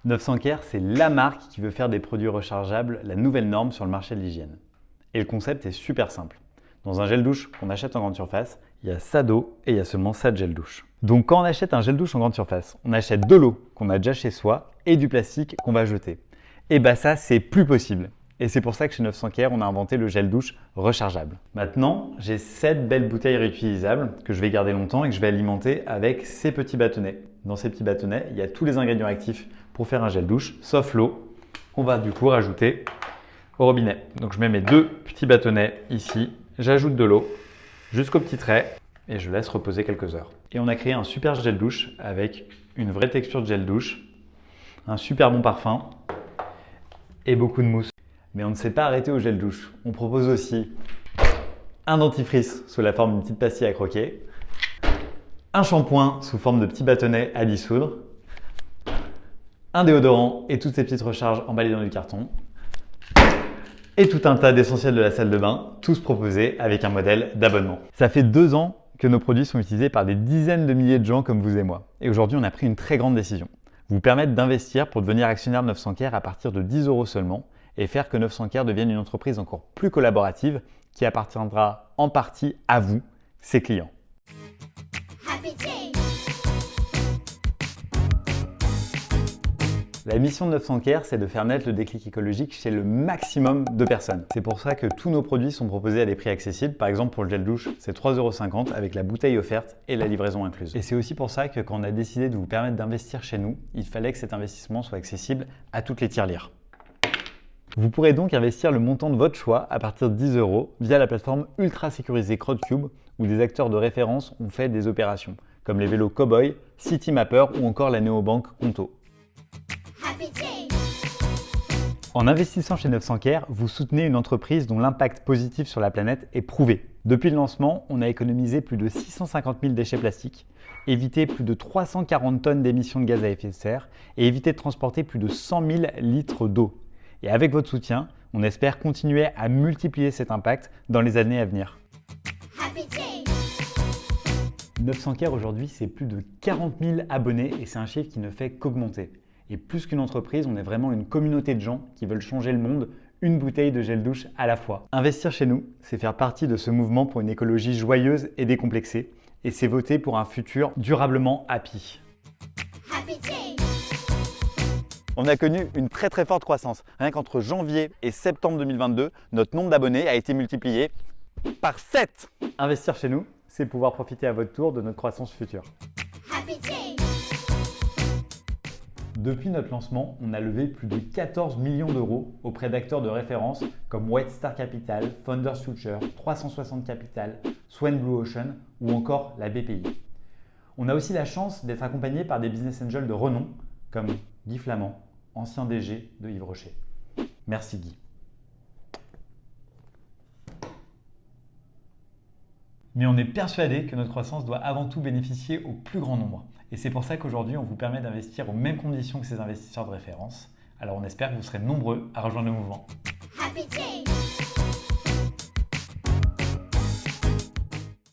900 Care, c'est la marque qui veut faire des produits rechargeables la nouvelle norme sur le marché de l'hygiène. Et le concept est super simple. Dans un gel douche qu'on achète en grande surface, il y a ça d'eau et il y a seulement ça de gel douche. Donc quand on achète un gel douche en grande surface, on achète de l'eau qu'on a déjà chez soi et du plastique qu'on va jeter. Et bah ça, c'est plus possible. Et c'est pour ça que chez 900 Care, on a inventé le gel douche rechargeable. Maintenant, j'ai 7 belles bouteilles réutilisables que je vais garder longtemps et que je vais alimenter avec ces petits bâtonnets. Dans ces petits bâtonnets, il y a tous les ingrédients actifs pour faire un gel douche, sauf l'eau. On va du coup rajouter au robinet. Donc je mets mes 2 petits bâtonnets ici, j'ajoute de l'eau jusqu'au petit trait et je laisse reposer quelques heures. Et on a créé un super gel douche avec une vraie texture de gel douche, un super bon parfum et beaucoup de mousse. Mais on ne s'est pas arrêté au gel douche. On propose aussi un dentifrice sous la forme d'une petite pastille à croquer, un shampoing sous forme de petits bâtonnets à dissoudre, un déodorant et toutes ces petites recharges emballées dans du carton, et tout un tas d'essentiels de la salle de bain, tous proposés avec un modèle d'abonnement. Ça fait 2 ans que nos produits sont utilisés par des dizaines de milliers de gens comme vous et moi. Et aujourd'hui, on a pris une très grande décision. Vous permettre d'investir pour devenir actionnaire de 900 Care à partir de 10 € seulement et faire que 900 Care devienne une entreprise encore plus collaborative qui appartiendra en partie à vous, ses clients. La mission de 900 Care, c'est de faire naître le déclic écologique chez le maximum de personnes. C'est pour ça que tous nos produits sont proposés à des prix accessibles. Par exemple, pour le gel douche, c'est 3,50 € avec la bouteille offerte et la livraison incluse. Et c'est aussi pour ça que quand on a décidé de vous permettre d'investir chez nous, il fallait que cet investissement soit accessible à toutes les tirelires. Vous pourrez donc investir le montant de votre choix à partir de 10 € via la plateforme ultra sécurisée Crowdcube où des acteurs de référence ont fait des opérations, comme les vélos Cowboy, Citymapper ou encore la néobanque Conto. En investissant chez 900 Care, vous soutenez une entreprise dont l'impact positif sur la planète est prouvé. Depuis le lancement, on a économisé plus de 650 000 déchets plastiques, évité plus de 340 tonnes d'émissions de gaz à effet de serre et évité de transporter plus de 100 000 litres d'eau. Et avec votre soutien, on espère continuer à multiplier cet impact dans les années à venir. 900 Care aujourd'hui, c'est plus de 40 000 abonnés et c'est un chiffre qui ne fait qu'augmenter. Et plus qu'une entreprise, on est vraiment une communauté de gens qui veulent changer le monde, une bouteille de gel douche à la fois. Investir chez nous, c'est faire partie de ce mouvement pour une écologie joyeuse et décomplexée. Et c'est voter pour un futur durablement happy. On a connu une très forte croissance. Rien qu'entre janvier et septembre 2022, notre nombre d'abonnés a été multiplié par 7. Investir chez nous, c'est pouvoir profiter à votre tour de notre croissance future. Depuis notre lancement, on a levé plus de 14 millions d'euros auprès d'acteurs de référence comme White Star Capital, Founders Future, 360 Capital, Swan Blue Ocean ou encore la BPI. On a aussi la chance d'être accompagné par des business angels de renom comme Guy Flamand, ancien DG de Yves Rocher. Merci Guy. Mais on est persuadé que notre croissance doit avant tout bénéficier au plus grand nombre. Et c'est pour ça qu'aujourd'hui, on vous permet d'investir aux mêmes conditions que ces investisseurs de référence. Alors on espère que vous serez nombreux à rejoindre le mouvement.